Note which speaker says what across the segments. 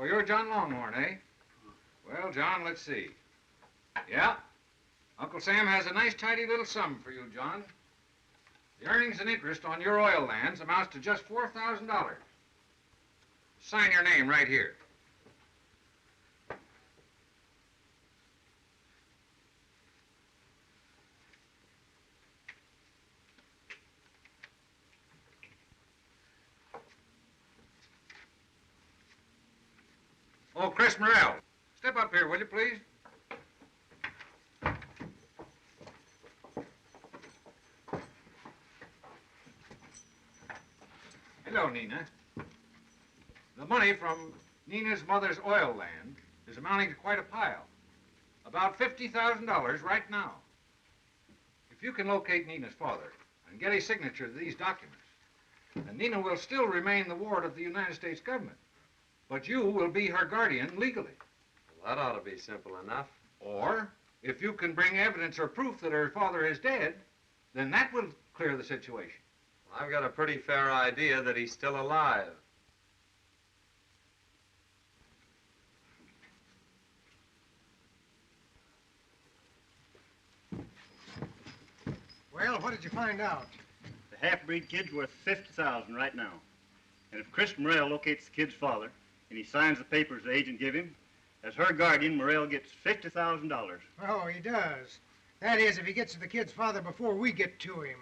Speaker 1: So you're John Longhorn, eh? Well, John, let's see. Yeah, Uncle Sam has a nice, tidy little sum for you, John. The earnings and interest on your oil lands amounts to just $4,000. Sign your name right here. Oh, Chris Morrell, step up here, will you, please? Hello, Nina. The money from Nina's mother's oil land is amounting to quite a pile. About $50,000 right now. If you can locate Nina's father and get his signature to these documents, then Nina will still remain the ward of the United States government. But you will be her guardian legally.
Speaker 2: Well, that ought to be simple enough.
Speaker 1: Or, if you can bring evidence or proof that her father is dead, then that will clear the situation.
Speaker 2: Well, I've got a pretty fair idea that he's still alive.
Speaker 3: Well, what did you find out?
Speaker 4: The half-breed kid's worth $50,000 right now. And if Chris Morrell locates the kid's father, and he signs the papers the agent give him, as her guardian, Morrell gets $50,000.
Speaker 3: Oh, he does. That is, if he gets to the kid's father before we get to him.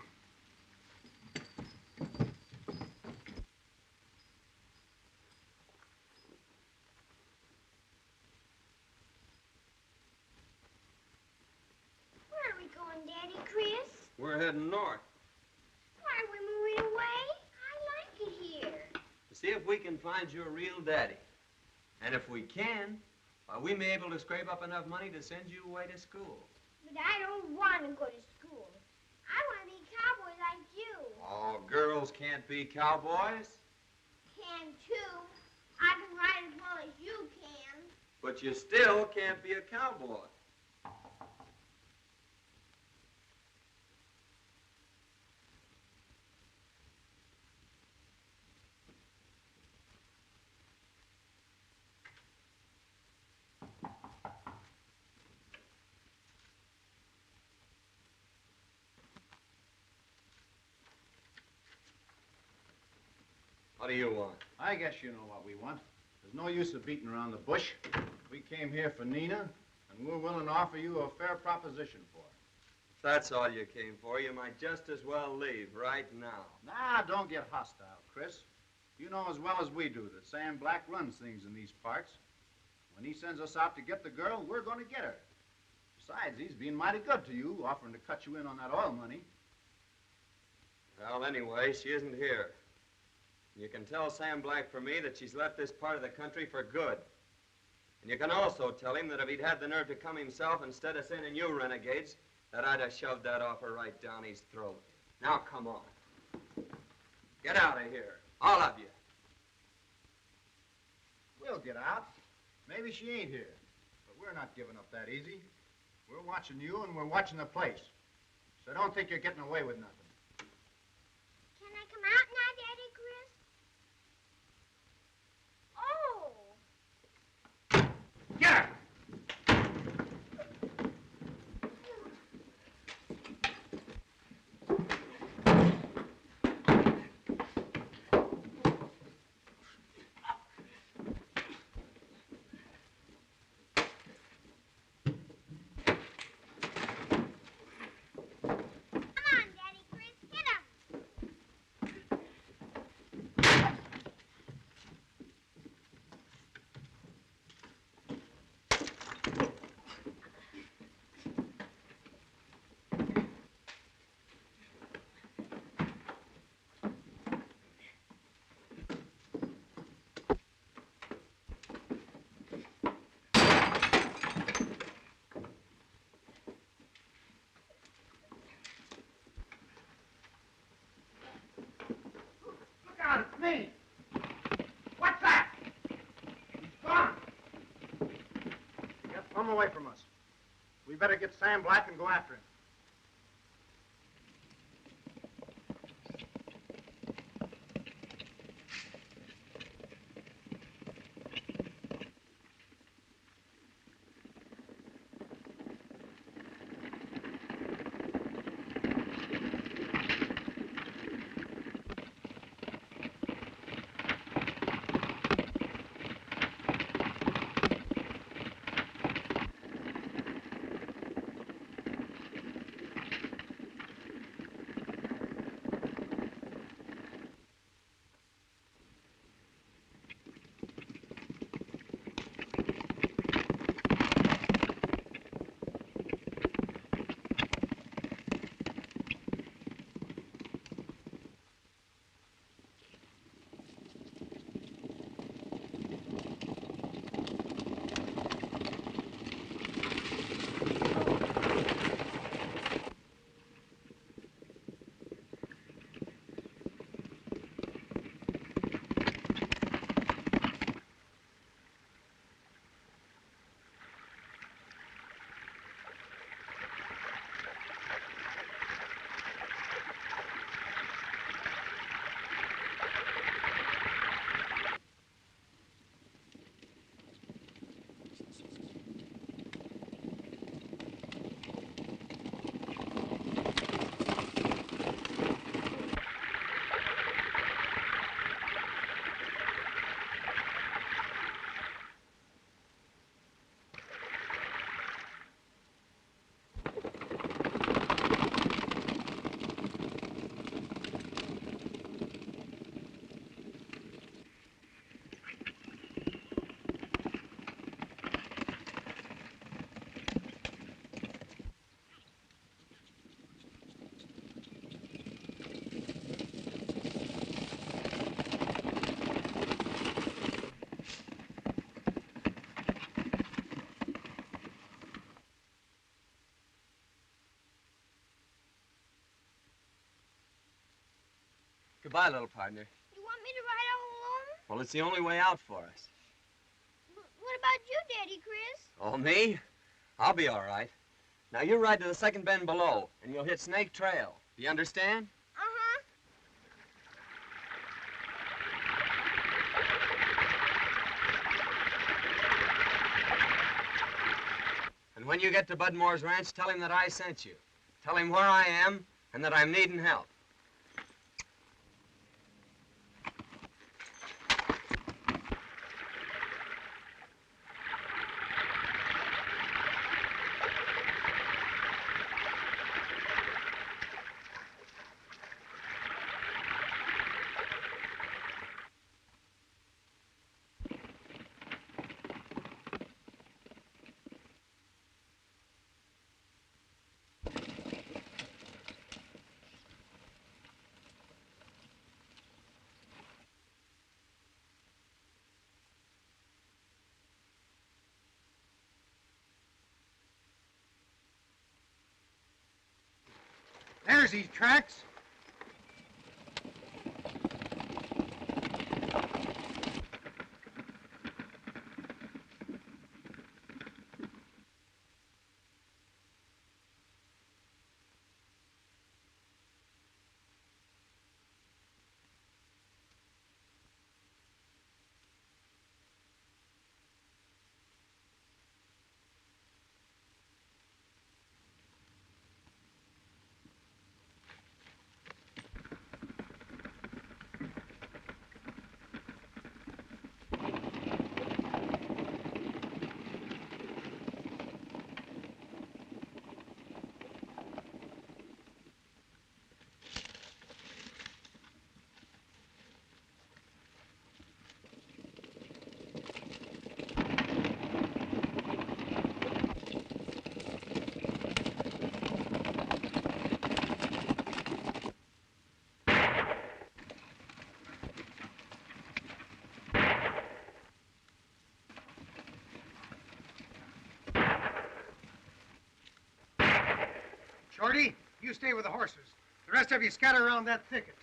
Speaker 5: Where are we going, Daddy, Chris?
Speaker 2: We're heading north
Speaker 5: Why are we moving away? I like it here.
Speaker 2: to see if we can find your real daddy. And if we can, why, we may be able to scrape up enough money to send you away to school.
Speaker 5: But I don't want to go to school. I want to be a cowboy like you.
Speaker 2: Oh, girls can't be cowboys.
Speaker 5: Can too. I can ride as well as you can.
Speaker 2: But you still can't be a cowboy. What do you want?
Speaker 6: I guess you know what we want. There's no use of beating around the bush. We came here for Nina, and we're willing to offer you a fair proposition for her.
Speaker 2: If that's all you came for, you might just as well leave right now.
Speaker 6: Nah, don't get hostile, Chris. You know as well as we do that Sam Black runs things in these parts. When he sends us out to get the girl, we're going to get her. Besides, he's being mighty good to you, offering to cut you in on that oil money.
Speaker 2: Well, anyway, she isn't here. You can tell Sam Black for me that she's left this part of the country for good. And you can also tell him that if he'd had the nerve to come himself instead of sending you renegades, that I'd have shoved that offer right down his throat. Now, come on. Get out of here, all of you.
Speaker 6: We'll get out. Maybe she ain't here, but we're not giving up that easy. We're watching you, and we're watching the place. So don't think you're getting away with nothing.
Speaker 5: Can I come out now, Daddy, Chris? Oh.
Speaker 1: Get her!
Speaker 3: Me! What's that? He's gone.
Speaker 6: Get Plum away from us. We better get Sam Black and go after him.
Speaker 2: Goodbye, little partner.
Speaker 5: You want me to ride all alone?
Speaker 2: Well, it's the only way out for us.
Speaker 5: What about you, Daddy Chris?
Speaker 2: Oh, me? I'll be all right. Now, you ride to the second bend below, and you'll hit Snake Trail. Do you understand?
Speaker 5: Uh-huh.
Speaker 2: And when you get to Budmore's ranch, tell him that I sent you. Tell him where I am and that I'm needing help.
Speaker 3: There's these tracks. Shorty, you stay with the horses. The rest of you scatter around that thicket.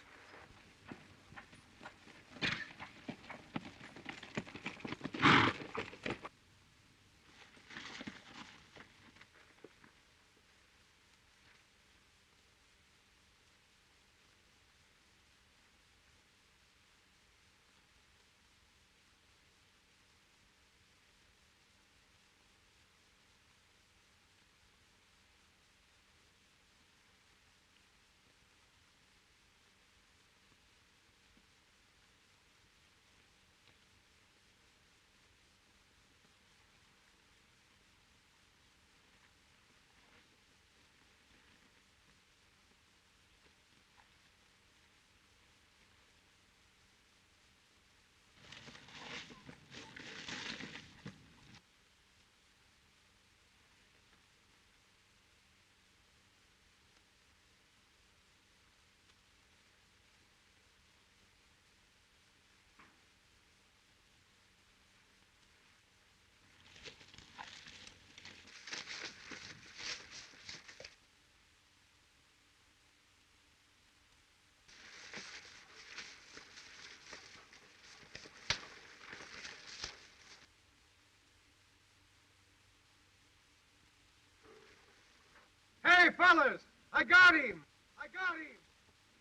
Speaker 3: Hey, fellas! I got him! I got him!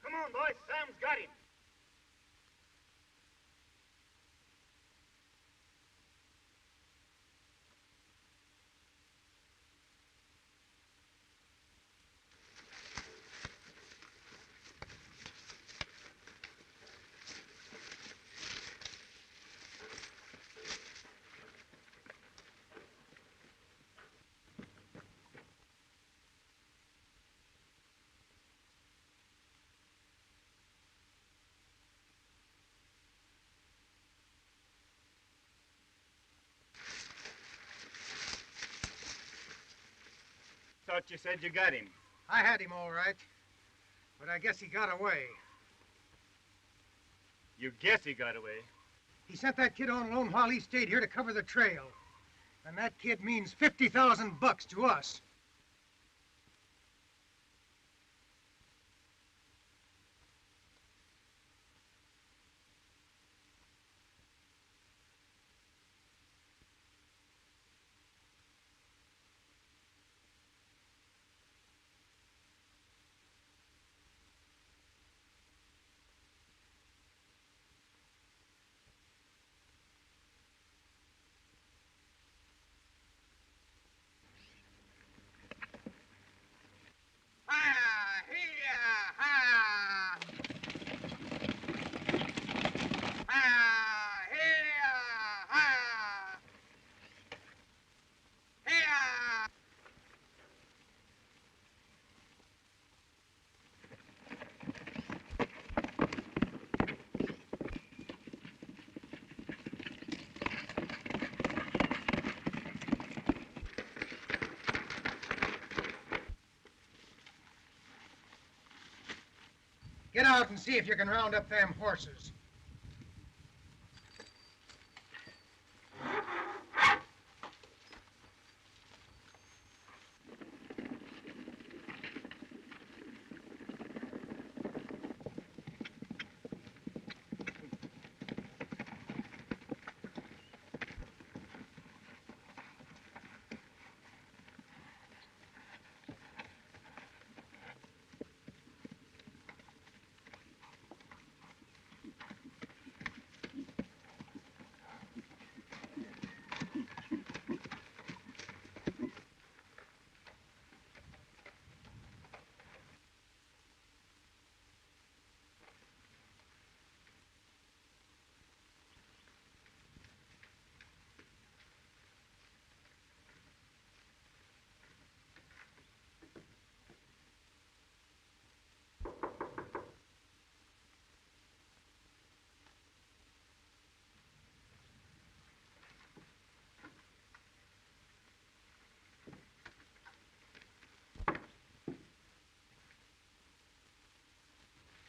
Speaker 4: Come on, boys. Sam's got him. Thought you said you got him.
Speaker 3: I had him all right, but I guess he got away.
Speaker 4: You guess he got away.
Speaker 3: He sent that kid on alone while he stayed here to cover the trail. And that kid means 50,000 bucks to us. get out and see if you can round up them horses.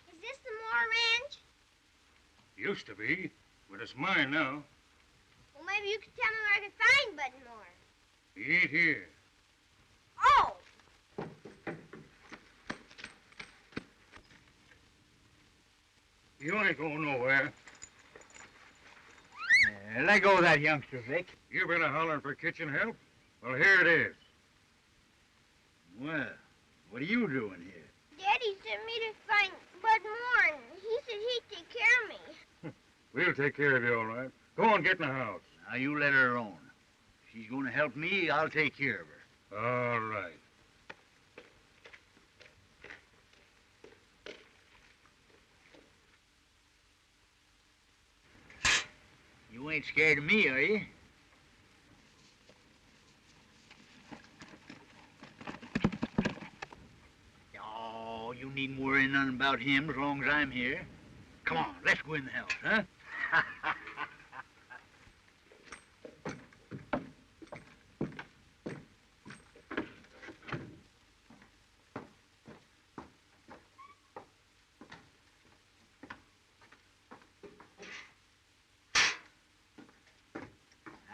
Speaker 5: Is this the Moore Ranch?
Speaker 1: Used to be, but it's mine now.
Speaker 5: Well, maybe you could tell me where I can find Bud Moore.
Speaker 1: He ain't here.
Speaker 5: Oh!
Speaker 1: You ain't going nowhere.
Speaker 7: Let go of that youngster, Vic.
Speaker 1: You been a hollering for kitchen help? Well, here it is.
Speaker 7: Well, what are you doing here?
Speaker 5: Daddy sent me to find Bud Moore, and he said he'd take care of me.
Speaker 1: We'll take care of you, all right. Go on, get in the house.
Speaker 7: Now, you let her alone. If she's going to help me, I'll take care of her.
Speaker 1: All right.
Speaker 7: You ain't scared of me, are you? Oh, you needn't worry nothing about him as long as I'm here. Come on, let's go in the house, huh?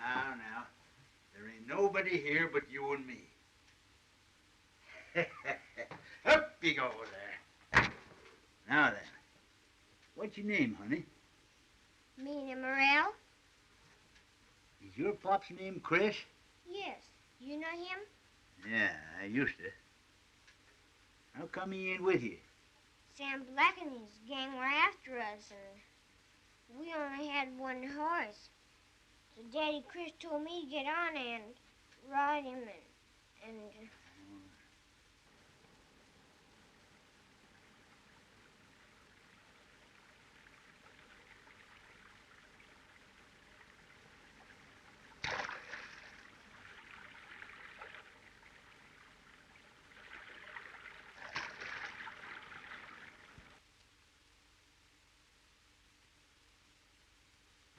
Speaker 7: Now, there ain't nobody here but you and me. Up you go there. Now then, what's your name, honey?
Speaker 5: Mina Morrell?
Speaker 7: Is your pop's name Chris?
Speaker 5: Yes. You know him?
Speaker 7: Yeah, I used to. How come he ain't with you?
Speaker 5: Sam Black and his gang were after us, and we only had one horse. So Daddy Chris told me to get on and ride him and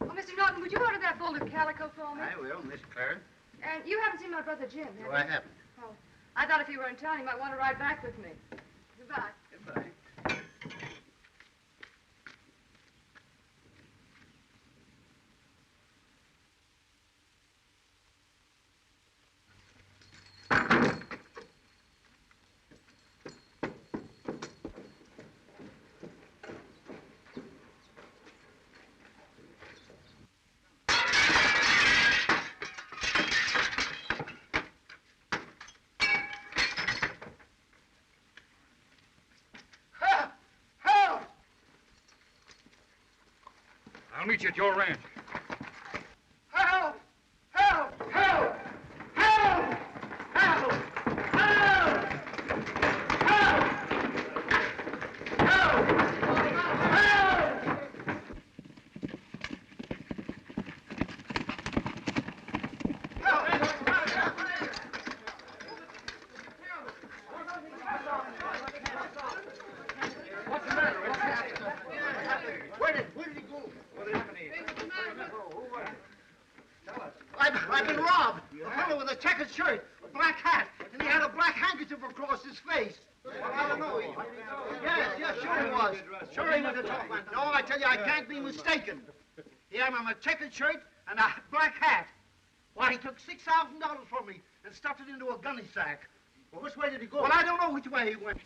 Speaker 8: Oh, Mr. Norton, would you order that folded calico for me?
Speaker 6: I will, Miss Clarence.
Speaker 8: And you haven't seen my brother Jim, have
Speaker 6: No,
Speaker 8: you?
Speaker 6: I haven't.
Speaker 8: Oh, I thought if you were in town, you might want to ride back with me. Goodbye.
Speaker 6: Goodbye.
Speaker 1: I'll meet you at your ranch.
Speaker 3: Help! Help! Help! Help! Help! Help! Help! Help!
Speaker 1: What's the matter? Where did he go? Well, they haven't eaten.
Speaker 7: Sure ain't what to talk about. No, I tell you, I can't be mistaken. Here I'm in a checkered shirt and a black hat. Why, he took $6,000 from me and stuffed it into a gunny sack.
Speaker 3: Well, which way did he go?
Speaker 7: Well, I don't know which way he went.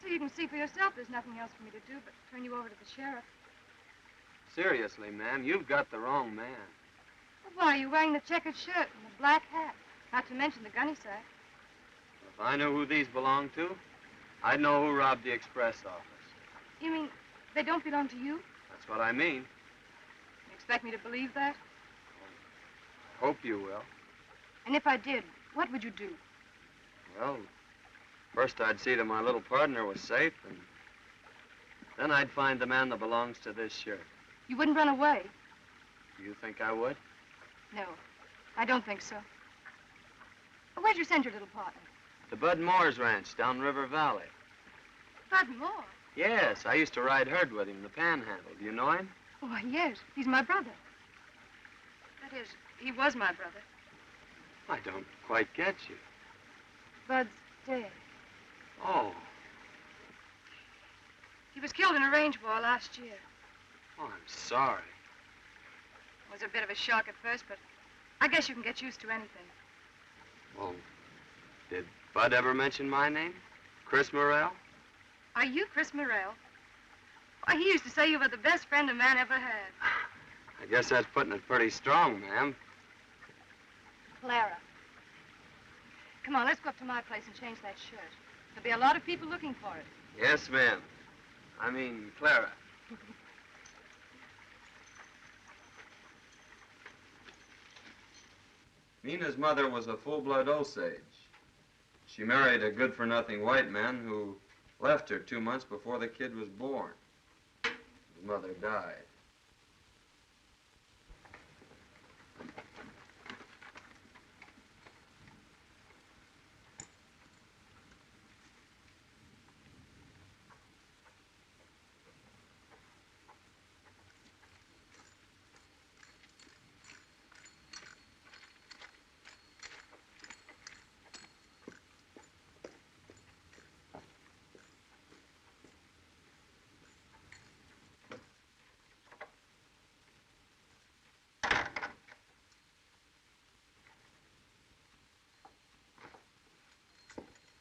Speaker 8: So you can see for yourself there's nothing else for me to do but turn you over to the sheriff.
Speaker 2: Seriously, ma'am, you've got the wrong man.
Speaker 8: Well, why are you wearing the checkered shirt and the black hat? Not to mention the gunny sack.
Speaker 2: If I knew who these belonged to, I'd know who robbed the express office.
Speaker 8: You mean they don't belong to you?
Speaker 2: That's what I mean.
Speaker 8: You expect me to believe that?
Speaker 2: Hope you will.
Speaker 8: And if I did, what would you do?
Speaker 2: Well, first I'd see that my little partner was safe, and then I'd find the man that belongs to this shirt.
Speaker 8: You wouldn't run away?
Speaker 2: You think I would?
Speaker 8: No, I don't think so. Well, where'd you send your little partner?
Speaker 2: To Bud Moore's ranch down River Valley.
Speaker 8: Bud Moore?
Speaker 2: Yes, I used to ride herd with him in the Panhandle. Do you know him?
Speaker 8: Why, yes, he's my brother. That is, he was my brother.
Speaker 2: I don't quite get you.
Speaker 8: Bud's dead.
Speaker 2: Oh.
Speaker 8: He was killed in a range war last year.
Speaker 2: Oh, I'm sorry.
Speaker 8: It was a bit of a shock at first, but I guess you can get used to anything.
Speaker 2: Well, did Bud ever mention my name? Chris Morrell?
Speaker 8: Are you Chris Morrell? Why, he used to say you were the best friend a man ever had.
Speaker 2: I guess that's putting it pretty strong, ma'am.
Speaker 8: Clara. Come on, let's go up to my place and change that shirt. There'll be a lot of people looking for it.
Speaker 2: Yes, ma'am. I mean, Clara. Nina's mother was a full-blood Osage. She married a good-for-nothing white man who left her 2 months before the kid was born. His mother died.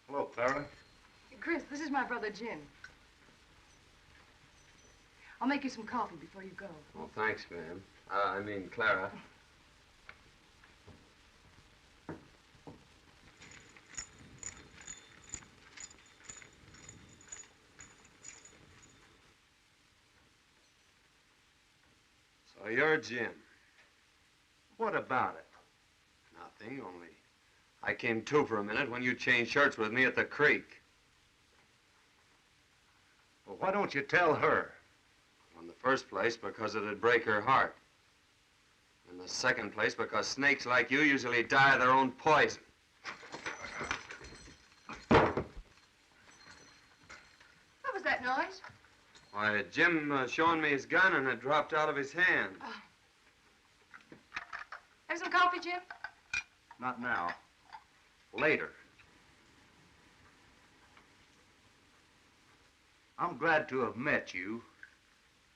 Speaker 6: Hello, Clara.
Speaker 8: Chris, this is my brother Jim. I'll make you some coffee before you go.
Speaker 2: Well, thanks, ma'am. I mean, Clara. So you're Jim.
Speaker 6: What about it?
Speaker 2: Nothing, only I came to for a minute when you changed shirts with me at the creek.
Speaker 6: Well, why don't you tell her?
Speaker 2: In the first place, because it'd break her heart. In the second place, because snakes like you usually die of their own poison.
Speaker 8: What was that noise?
Speaker 2: Why, Jim showing me his gun and it dropped out of his hand.
Speaker 8: Have some coffee, Jim?
Speaker 6: Not now. Later. I'm glad to have met you.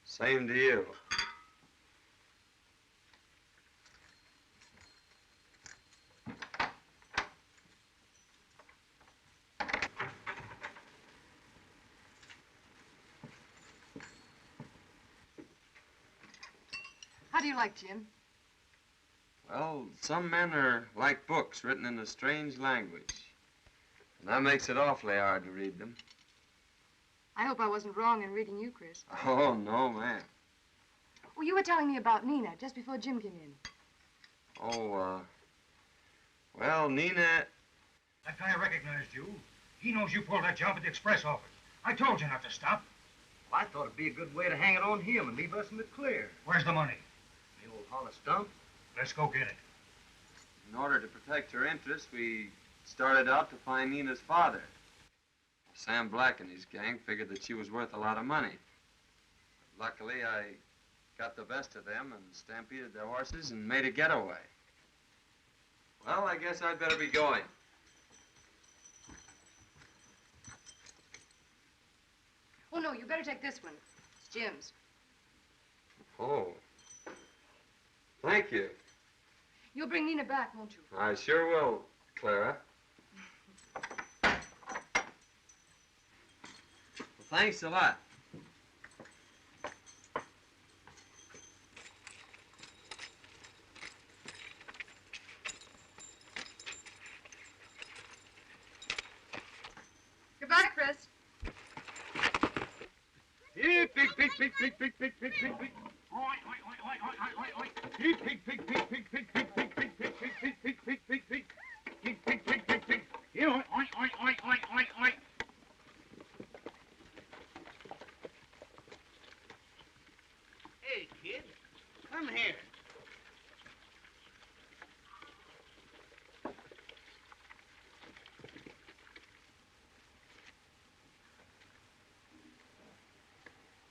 Speaker 2: Same to you.
Speaker 8: How do you like Jim?
Speaker 2: Well, some men are like books written in a strange language. And that makes it awfully hard to read them.
Speaker 8: I hope I wasn't wrong in reading you, Chris.
Speaker 2: Oh, no, ma'am.
Speaker 8: Well, you were telling me about Nina just before Jim came in.
Speaker 2: Oh, well, Nina...
Speaker 3: That guy recognized you. He knows you pulled that job at the express office. I told you not to stop.
Speaker 7: Well, I thought it'd be a good way to hang it on him and leave us in the clear.
Speaker 3: Where's the money?
Speaker 7: The old hollow stump.
Speaker 3: Let's go get it.
Speaker 2: In order to protect her interests, we started out to find Nina's father. Sam Black and his gang figured that she was worth a lot of money. But luckily, I got the best of them and stampeded their horses and made a getaway. Well, I guess I'd better be going.
Speaker 8: Oh, no, you better take this one. It's Jim's.
Speaker 2: Oh. Thank you.
Speaker 8: You'll bring Nina back, won't you?
Speaker 2: I sure will, Clara. Well, thanks a lot.
Speaker 8: Goodbye, Chris.
Speaker 3: Here, pig, pig, pig, pig, pig, pig, pig, pig, pig. Oi, oi, oi, oi, oi, oi, oi, oi. Here, pig, pig, pig, pig, pig, pig, pig, pig, pig, pig, pig, pig, pig, pig, pig. Pig, pig, pig, pig, pig. Here, oi, oi, oi, oi, oi, oi, oi.
Speaker 7: Hey, kid, come here.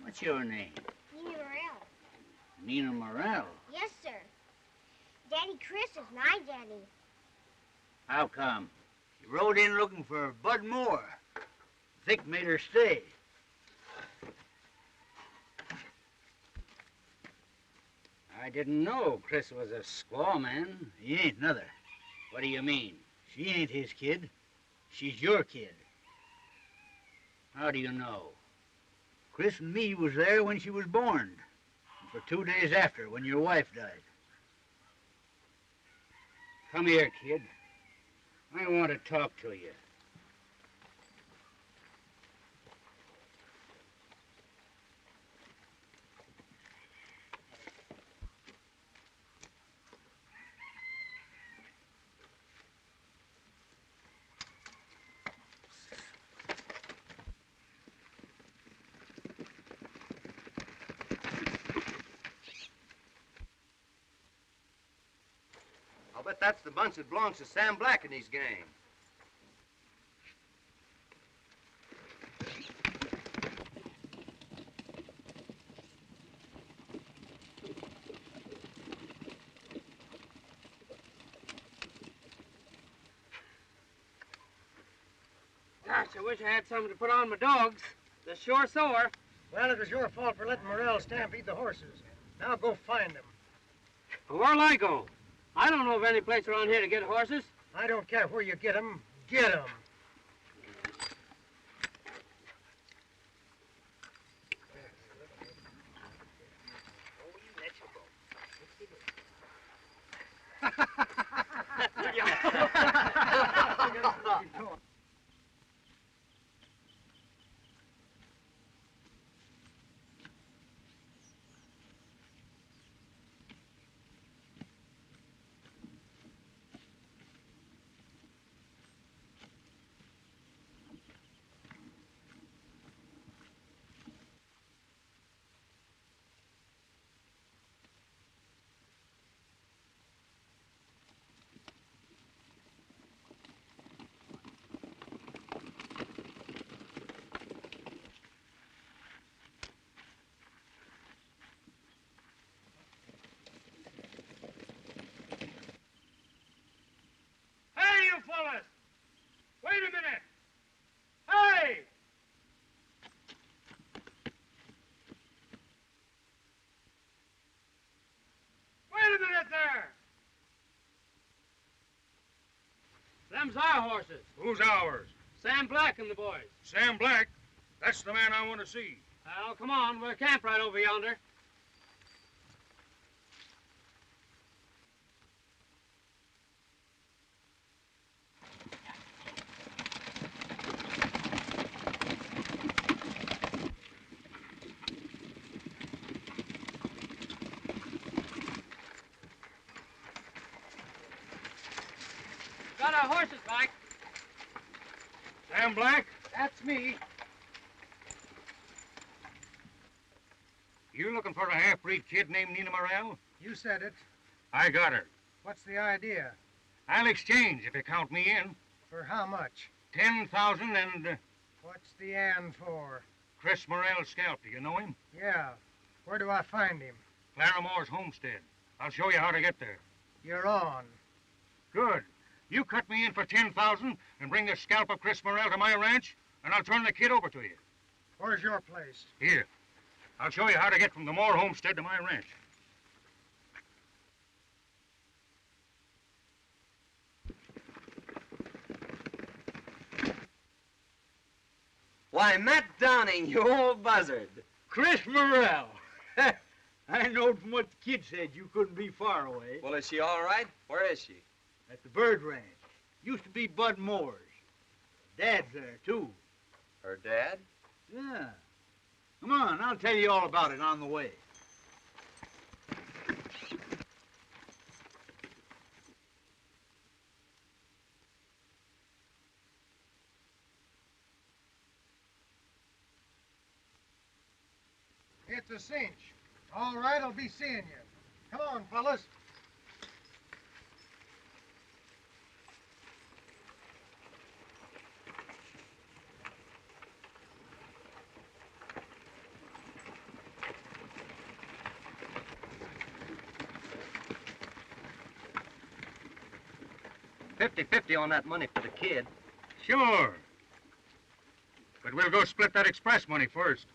Speaker 7: What's your name?
Speaker 5: Nina Morrell.
Speaker 7: Nina Morrell.
Speaker 5: Yes, sir. Daddy Chris is my daddy.
Speaker 7: How come? She rode in looking for Bud Moore. Vic made her stay. I didn't know Chris was a squaw man. He ain't neither. What do you mean? She ain't his kid. She's your kid. How do you know? Chris and me was there when she was born. And for 2 days after, when your wife died. Come here, kid. I want to talk to you.
Speaker 2: bet that's the bunch that belongs to Sam Black and his gang.
Speaker 9: Gosh, I wish I had something to put on my dogs. They're sure sore.
Speaker 10: Well, it was your fault for letting Morrell stampede the horses. Now go find them.
Speaker 9: Where'll I go? I don't know of any place around here to get horses.
Speaker 10: I don't care where you get them. Get them.
Speaker 3: Hey, you fellas! Wait a minute! Hey! Wait a minute there!
Speaker 9: Them's our horses.
Speaker 3: Who's ours?
Speaker 9: Sam Black and the boys.
Speaker 3: Sam Black? That's the man I want to see.
Speaker 9: Well, come on. We're camped right over yonder. Got our horses back.
Speaker 3: Sam Black?
Speaker 10: That's me.
Speaker 1: You looking for a half-breed kid named Nina Morrell?
Speaker 10: You said it.
Speaker 1: I got her.
Speaker 10: What's the idea?
Speaker 1: I'll exchange if you count me in.
Speaker 10: For how much?
Speaker 1: 10,000 and
Speaker 10: What's the and for?
Speaker 1: Chris Morrell's scalp. Do you know him?
Speaker 10: Yeah. Where do I find him?
Speaker 1: Clara Moore's homestead. I'll show you how to get there.
Speaker 10: You're on.
Speaker 1: Good. You cut me in for 10,000 and bring the scalp of Chris Morrell to my ranch, and I'll turn the kid over to you.
Speaker 10: Where's your place?
Speaker 1: Here. I'll show you how to get from the Moore homestead to my ranch.
Speaker 2: Why, Matt Downing, you old buzzard.
Speaker 7: Chris Morrell. I knowed from what the kid said you couldn't be far away.
Speaker 2: Well, is she all right? Where is she?
Speaker 7: At the Bird Ranch. Used to be Bud Moore's. Dad's there, too.
Speaker 2: Her dad?
Speaker 7: Yeah. Come on, I'll tell you all about it on the way.
Speaker 10: It's a cinch. All right, I'll be seeing you. Come on, fellas.
Speaker 2: $50-50 on that money for the kid.
Speaker 1: Sure. But we'll go split that express money first.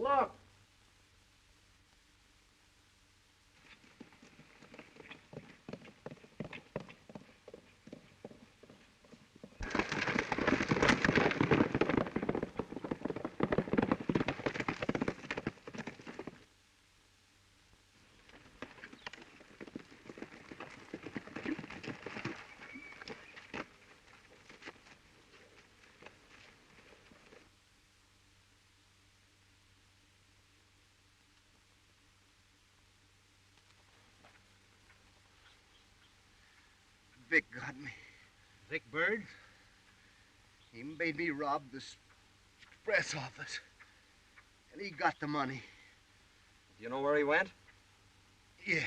Speaker 10: Look.
Speaker 11: Vic got me.
Speaker 7: Vic Bird?
Speaker 11: He made me rob the express office. And he got the money.
Speaker 2: Do you know where he went?
Speaker 11: Yeah.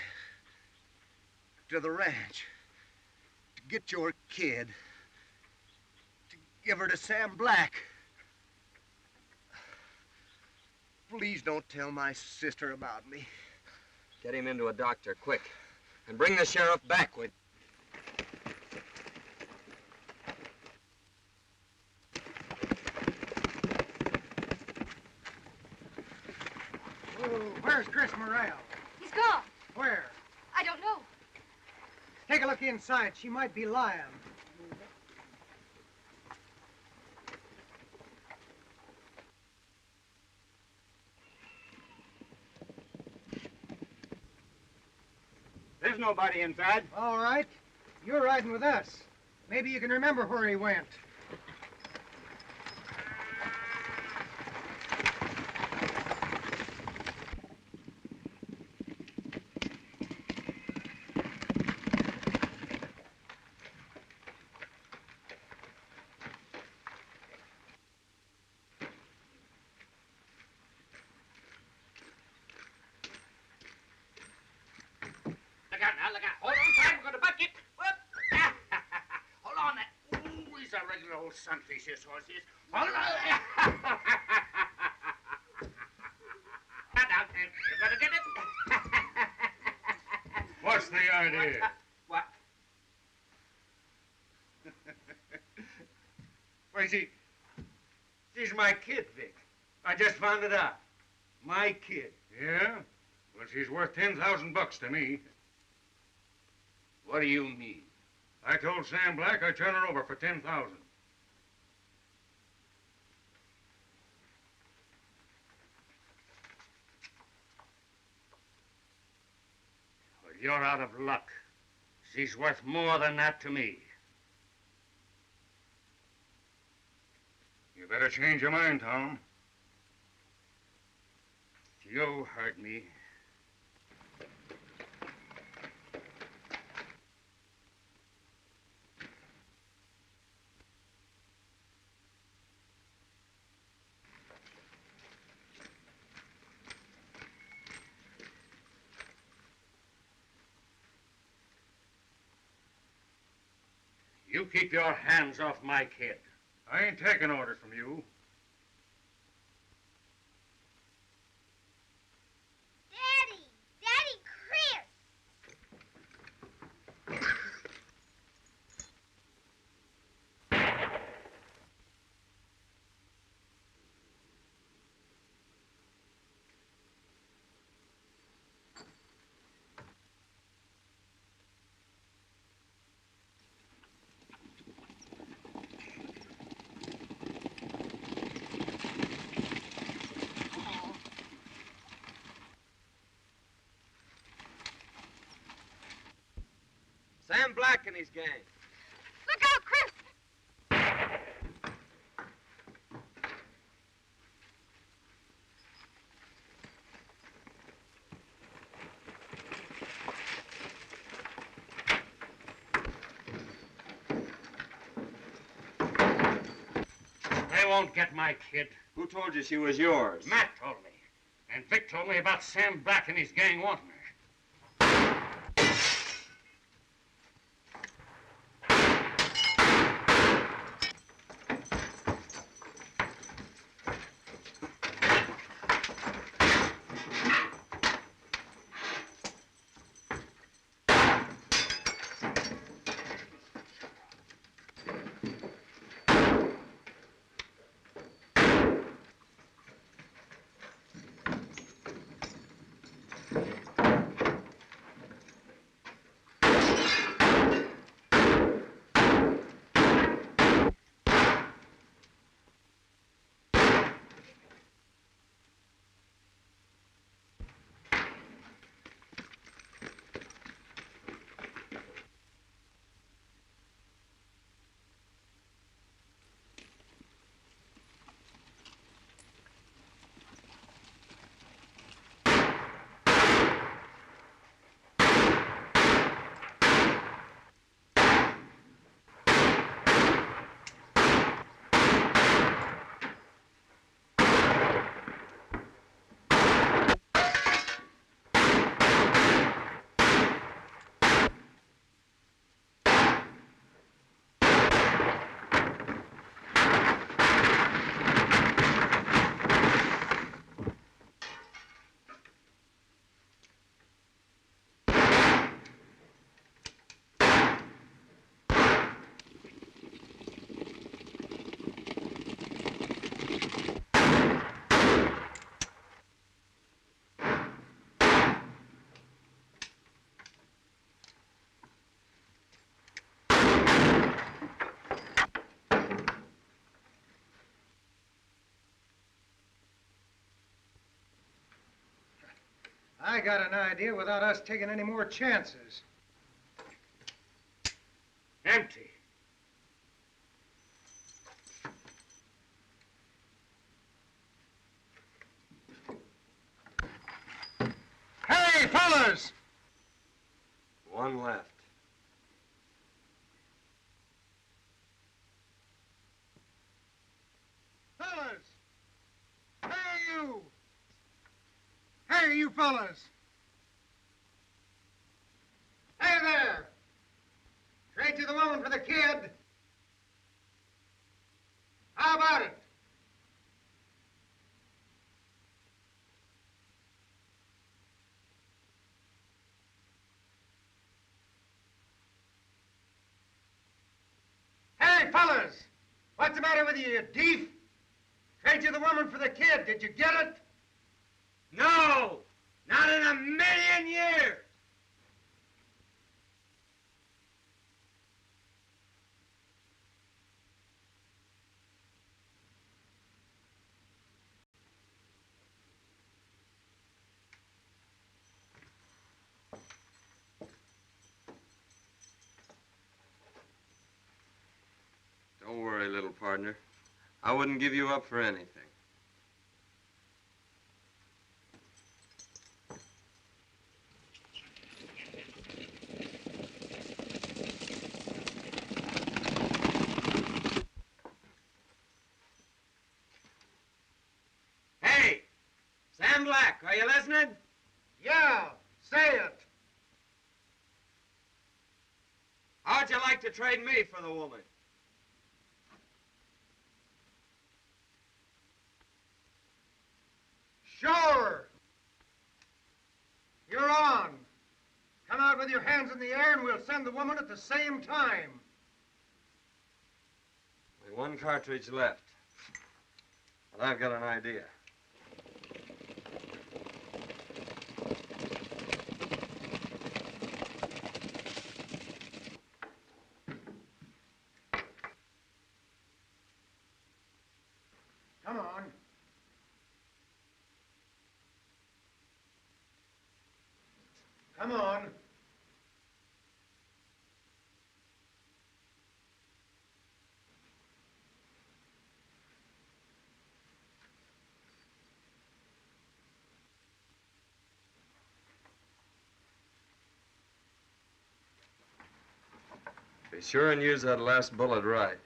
Speaker 11: To the ranch. To get your kid. To give her to Sam Black. Please don't tell my sister about me.
Speaker 2: Get him into a doctor, quick. And bring the sheriff back with.
Speaker 10: Where's Chris Morrell?
Speaker 8: He's gone.
Speaker 10: Where?
Speaker 8: I don't know.
Speaker 10: Take a look inside. She might be lying.
Speaker 4: There's nobody inside.
Speaker 10: All right. You're riding with us. Maybe you can remember where he went.
Speaker 3: Look out now, look out. Hold on tight, we're gonna butt you. Whoop. Hold on now. Ooh, he's a regular old sunfish, this horse is. Hold on. Now, you better get it.
Speaker 1: What's the idea?
Speaker 3: What?
Speaker 1: Why, she's my kid, Vic. I just found it out. My kid. Yeah? Well, she's worth $10,000 to me.
Speaker 3: What do you mean?
Speaker 1: I told Sam Black I'd turn her over for $10,000. Well, you're out of luck. She's worth more than that to me. You better change your mind, Tom. You hurt me. You keep your hands off my kid. I ain't taking orders from you.
Speaker 5: Daddy! Daddy, Chris!
Speaker 2: Sam Black and his gang.
Speaker 8: Look out, Chris!
Speaker 1: They won't get my kid.
Speaker 2: Who told you she was yours?
Speaker 1: Matt told me. And Vic told me about Sam Black and his gang wanting her.
Speaker 10: I got an idea without us taking any more chances.
Speaker 3: Empty.
Speaker 10: Hey, fellas!
Speaker 2: One left.
Speaker 10: Fellas! Hey, you! Hey, you fellas! Hey there! Trade you the woman for the kid? How about it? Hey, fellas! What's the matter with you, you deef? Trade you the woman for the kid. Did you get it?
Speaker 9: No! Not in a million years!
Speaker 2: Don't worry, little partner. I wouldn't give you up for anything.
Speaker 9: Hey! Sam Black, are you listening?
Speaker 10: Yeah, say it.
Speaker 9: How'd you like to trade me for the woman?
Speaker 10: Sure. You're on. Come out with your hands in the air and we'll send the woman at the same time.
Speaker 2: Only one cartridge left. But I've got an idea.
Speaker 10: Come on. Come on.
Speaker 2: Be sure and use that last bullet right.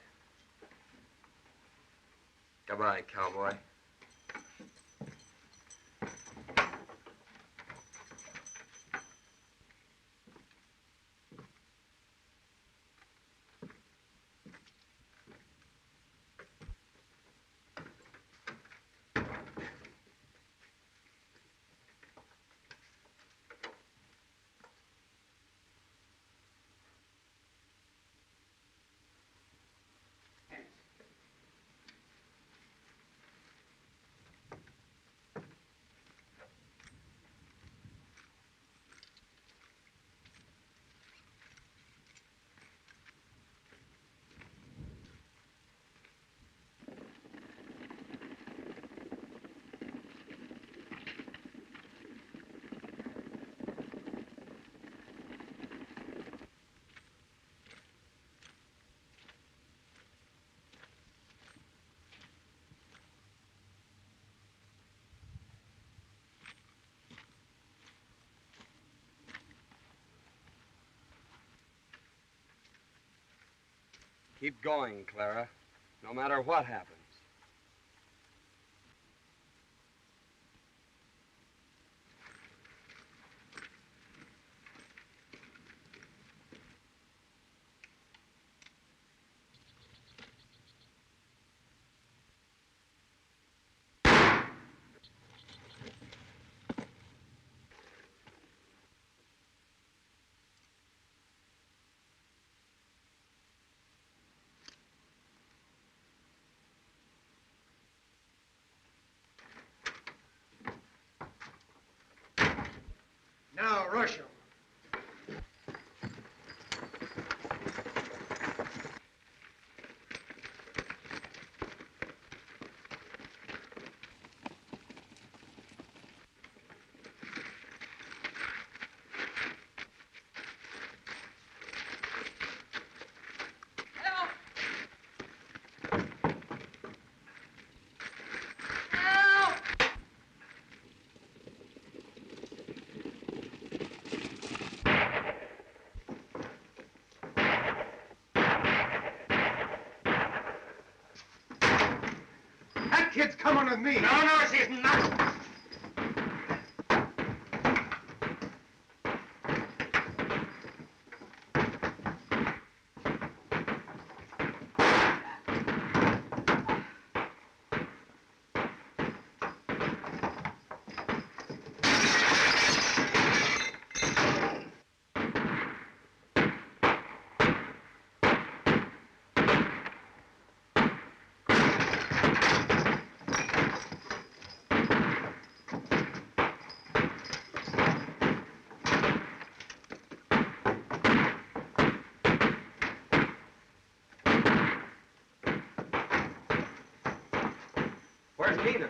Speaker 2: Goodbye, cowboy. Keep going, Clara, no matter what happens.
Speaker 10: Now, rush 'em. kid's coming with me.
Speaker 3: No, she's not.
Speaker 2: Where's Nina?